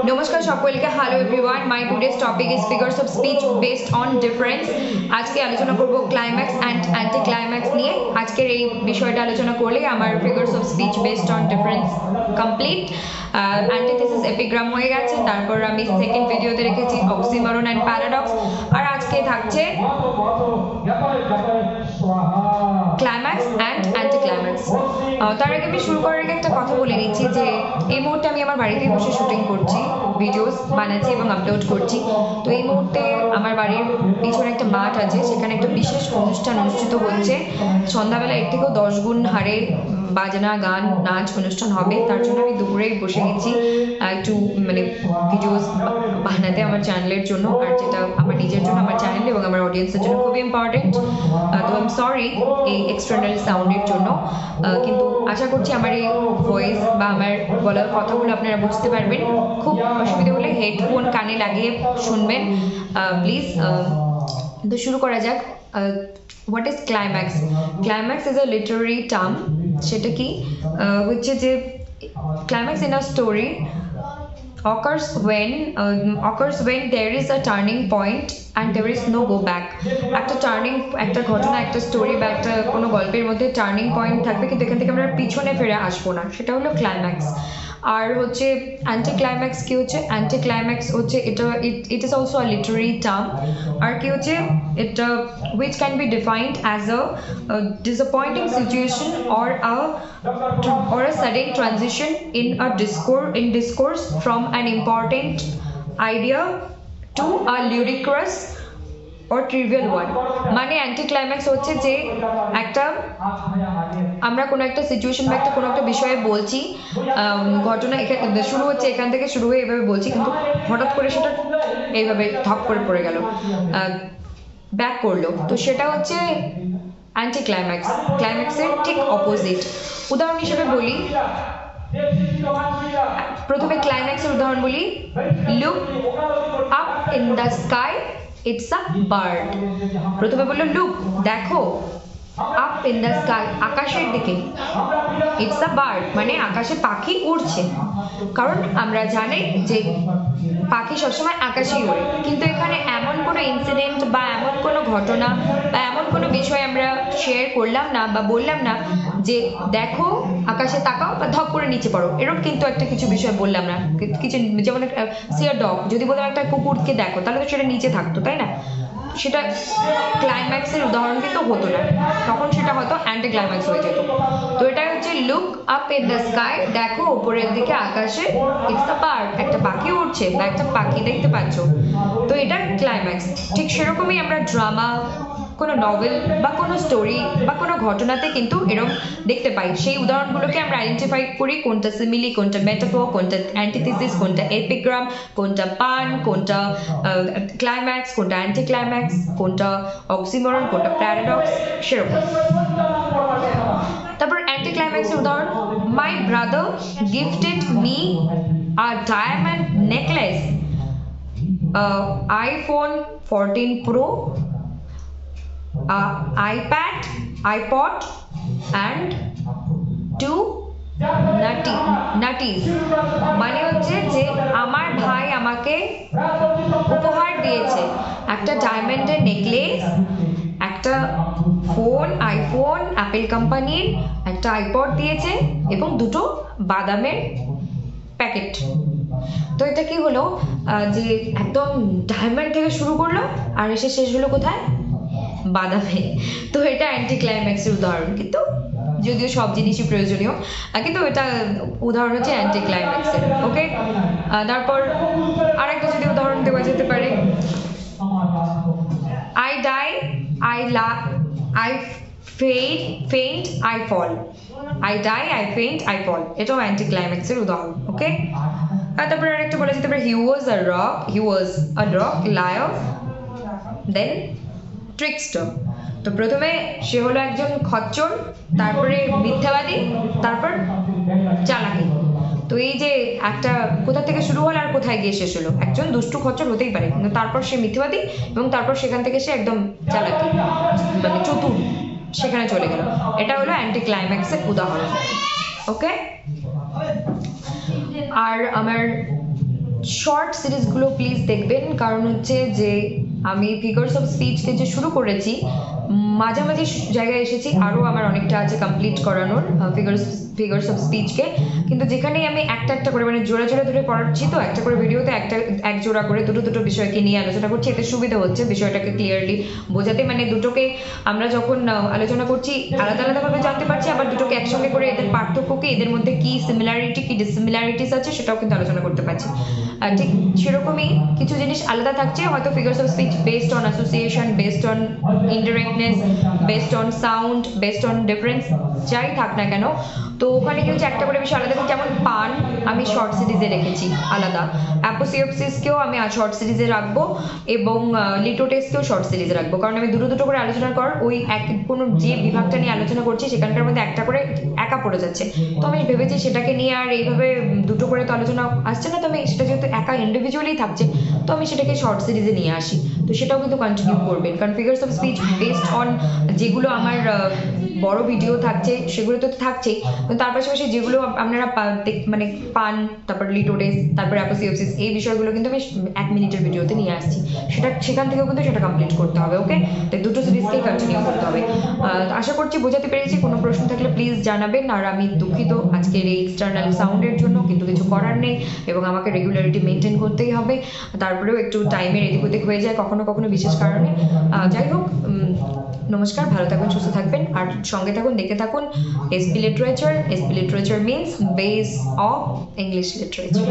নমস্কার সকলকে, hello everyone. My today's topic is figures of speech based on difference. আজকে আলোচনা করব ক্লাইম্যাক্স অ্যান্ড অ্যান্টি ক্লাইম্যাক্স নিয়ে। আজকের এই বিষয়টা আলোচনা করলে আমার figures of speech based on difference complete. Antithesis epigram হয়ে গেছে, তারপর আমি সেকেন্ড ভিডিওতে রেখেছি অক্সিমরন অ্যান্ড প্যারাডক্স, আর আজকে থাকছে ক্লাইম্যাক্স অ্যান্ড অ্যান্টি ক্লাইম্যাক্স। তার আগে আমি শুরু করার আগে একটা কথা বলে নিচ্ছি যে এই মুহূর্তে আমি আমার বাড়িতেই বসে শুটিং করছি, ভিডিওস বানাচ্ছি এবং আপলোড করছি। তো এই মুহূর্তে আমার বাড়ির পিছনে একটা মাঠ আছে, সেখানে একটা বিশেষ অনুষ্ঠান অনুষ্ঠিত হচ্ছে। সন্ধ্যাবেলা এর থেকেও 10 গুণ হারে বাজনা, গান, নাচ অনুষ্ঠান হবে। তার জন্য আমি দুপুরেই বসে গেছি একটু ভিডিওস বানাতে আমার চ্যানেলের জন্য, আর যেটা আমার নিজের জন্য, আমার চ্যানেল এবং আমার অডিয়েন্সের জন্য খুবই ইম্পর্টেন্ট। তো আই এম সরি এই এক্সটার্নাল সাউন্ডের জন্য, কিন্তু আশা করছি আমার এই ভয়েস বা আমার বলার কথাগুলো আপনারা বুঝতে পারবেন। খুব অসুবিধা হলে হেডফোন কানে লাগিয়ে শুনবেন প্লিজ। তো শুরু করা যাক। What is climax? Climax is a literary term. সেটা কি হচ্ছে যে climax in a story occurs when there is a turning point and there is no go back. একটা ঘটনা, একটা স্টোরি বা একটা কোনো গল্পের মধ্যে টার্নিং পয়েন্ট থাকবে, কিন্তু এখান থেকে আমরা পিছনে ফিরে আসবো না, সেটা হলো ক্লাইম্যাক্স। আর হচ্ছে অ্যান্টি ক্লাইম্যাক্স কি হচ্ছে? অ্যান্টি ক্লাইম্যাক্স হচ্ছে এটা it is also a literary term. আর কি হচ্ছে এটা which can be defined as a disappointing situation or a sudden transition in discourse from an important idea to a ludicrous or trivial one. মানে anti climax হচ্ছে যে আমরা কোনো একটা সিচুয়েশন বা কোনো একটা বিষয়ে বলছি, ঘটনা শুরু হচ্ছে এখান থেকে শুরু হয়ে এভাবে বলছি, কিন্তু হঠাৎ করে সেটা এইভাবে ধপ করে পড়ে গেল, ব্যাক করলো, তো সেটা হচ্ছে অ্যান্টি ক্লাইম্যাক্স। ক্লাইম্যাক্সের ঠিক অপোজিট। উদাহরণ হিসেবে বলি, প্রথমে ক্লাইম্যাক্সের উদাহরণ বলি। Look up in the sky, it's a bird. প্রথমে বললো লুক, দেখো, আপ ইন দ্য স্কাই, আকাশের দিকে, ইটস আ বার্ড, মানে আকাশে পাখি উড়ছে। কারণ আমরা জানি যে পাখি সবসময় আকাশেই ওড়ে, কিন্তু এখানে এমন কোনো ইনসিডেন্ট বা এমন কোনো ঘটনা বা এমন কোনো বিষয় আমরা শেয়ার করলাম না বা বললাম না যে দেখো আকাশে তাকাও বা ধপ করে নিচে পড়ো, এরকম কিন্তু একটা কিছু বিষয় বললাম না। কিছু যেমন সি আ ডগ, যদি বললাম একটা কুকুরকে দেখো, তাহলে তো সেটা নিচে থাকতো, তাই না? সেটা ক্লাইম্যাক্সের উদাহরণ কিন্তু হতো না, তখন সেটা হয়তো অ্যান্টি ক্লাইম্যাক্স হয়ে যেত। তো এটা হচ্ছে look up in the sky, দেখো উপরের দিকে আকাশে, ইটস আ বার্ড, একটা পাখি উড়ছে বা একটা পাখি দেখতে পাচ্ছ। তো এটা ক্লাইম্যাক্স। ঠিক সেরকমই আমরা ড্রামা, কোনো নভেল বা কোনো স্টোরি বা কোনো ঘটনাতে কিন্তু এরকম দেখতে পাই। সেই উদাহরণগুলোকে আমরা আইডেন্টিফাই করি, কোনটা সিমিলি, কোনটা মেটাফোর, কোনটা অ্যান্টিথিসিস, কোনটা এপিগ্রাম, কোনটা পান, কোনটা ক্লাইম্যাক্স, কোনটা অ্যান্টি ক্লাইম্যাক্স, কোনটা অক্সিমরন, কোনটা প্যারাডক্স, সেরকম। তারপর অ্যান্টি ক্লাইম্যাক্সের উদাহরণ, my brother gifted me a diamond necklace, iPhone 14 Pro, iPad, iPod and 2 nutties। মানে হচ্ছে যে আমার ভাই আমাকে উপহার দিয়েছে একটা ডায়মন্ডের নেকলেস, একটা ফোন, আইফোন, অ্যাপেল কোম্পানির একটা আইপড দিয়েছে এবং 2টো বাদামের প্যাকেট। তো এটা কি হলো যে একদম ডায়মন্ড থেকে শুরু করলো আর এসে শেষ হলো কোথায়? বাদামে। তো এটা অ্যান্টি ক্লাইম্যাক্সের উদাহরণ, কিন্তু যদিও সব জিনিসই প্রয়োজনীয়, কিন্তু এটা উদাহরণ হচ্ছে অ্যান্টি ক্লাইম্যাক্সের। ওকে, তারপর আরেকটা যদি উদাহরণ দেওয়া যেতে পারে, I die, I faint, I fall. I die, I faint, I fall, এটাও অ্যান্টি ক্লাইম্যাক্সের উদাহরণ। ওকে, তারপরে আরেকটা বলা যেতে পারে, হি ওয়াজ আ রক, লায়র, দেন ট্রিকস্টার। তো প্রথমে সে হলো একজন খচ্চর, তারপরে মিথ্যাবাদী, তারপর চালাকি। তো এই যে একটা কোথা থেকে শুরু হলো আর কোথায় গিয়ে শেষ হলো, একজন দুষ্টু খচ্চর হতেই পারে, কিন্তু তারপর সে মিথ্যাবাদী এবং তারপর সেখান থেকে সে একদম চালাকি, মানে চতুর, সেখানে চলে গেল। এটা হলো অ্যান্টি ক্লাইম্যাক্সের উদাহরণ। ওকে, আর আমার শর্ট সিরিজগুলো প্লিজ দেখবেন, কারণ হচ্ছে যে আমি ফিগার্স অফ স্পিচকে যে শুরু করেছি, মাঝামাঝি জায়গায় এসেছি, আরও আমার অনেকটা আছে কমপ্লিট করানোর ফিগার্স অফ স্পিচকে, কিন্তু যেখানেই আমি একটা একটা করে মানে জোড়া জোড়া ধরে পড়াচ্ছি, তো একটা করে ভিডিওতে এক জোড়া করে দুটো বিষয়কে নিয়ে আলোচনা করছি, এতে সুবিধা হচ্ছে বিষয়টাকে ক্লিয়ারলি বোঝাতে। মানে দুটোকে আমরা যখন আলোচনা করছি আলাদা আলাদাভাবে জানতে পারছি, আবার দুটোকে একসঙ্গে করে এদের পার্থক্যকে, এদের মধ্যে কি সিমিলারিটি কি ডিসিমিলারিটিস আছে সেটাও কিন্তু আলোচনা করতে পারছি। আর ঠিক সেরকমই কিছু জিনিস আলাদা থাকছে, হয়তো figures of speech based on association, based on indirectness, based on sound, based on difference, যাই থাক না কেন, তো ওখানে কিন্তু একটা করে বিষয় আলাদা। যেমন পান আমি শর্ট সিরিজে রেখেছি আলাদা, অ্যাপোসিওপসিসকেও আমি শর্ট সিরিজে রাখবো, এবং লিটোটেসকেও শর্ট সিরিজে রাখবো, কারণ আমি দুটো করে আলোচনা কর ওই কোনো যে বিভাগটা নিয়ে আলোচনা করছি সেখানকার মধ্যে একটা করে একা পড়ে যাচ্ছে, তো আমি ভেবেছি সেটাকে নিয়ে আর এইভাবে দুটো করে তো আলোচনা আসছে না, তো আমি সেটা যেহেতু একা ইন্ডিভিজুয়ালি থাকছে, তো আমি সেটাকে শর্ট সিরিজে নিয়ে আসি। তো সেটাও কিন্তু কন্টিনিউ করবেন, কারণ figures of speech based on যেগুলো আমার বড় ভিডিও থাকছে সেগুলো তো থাকছেই, তার পাশাপাশি যেগুলো আপনারা মানে পান, তারপর লিটোটেস, তারপর অ্যাপোসিওপসিস, এই বিষয়গুলো কিন্তু আমি 1 মিনিটের ভিডিওতে নিয়ে আসছি, সেখান থেকেও কিন্তু সেটা কমপ্লিট করতে হবে। ওকে, তাই দুটো সিরিজকেই কন্টিনিউ করতে হবে। আশা করছি বোঝাতে পেরেছি। কোনো প্রশ্ন থাকলে প্লিজ জানাবেন, আর আমি দুঃখিত আজকের এই এক্সটার্নাল সাউন্ডের জন্য, কিন্তু কিছু করার নেই, এবং আমাকে রেগুলারিটি মেনটেন করতেই হবে, তারপরেও একটু টাইমের এদিক ওদিক হয়ে যায় কখনো কখনো বিশেষ কারণে। যাই হোক, নমস্কার, ভালো থাকুন, সুস্থ থাকবেন, আর সঙ্গে থাকুন, দেখে থাকুন SP literature. SP literature means base of English literature.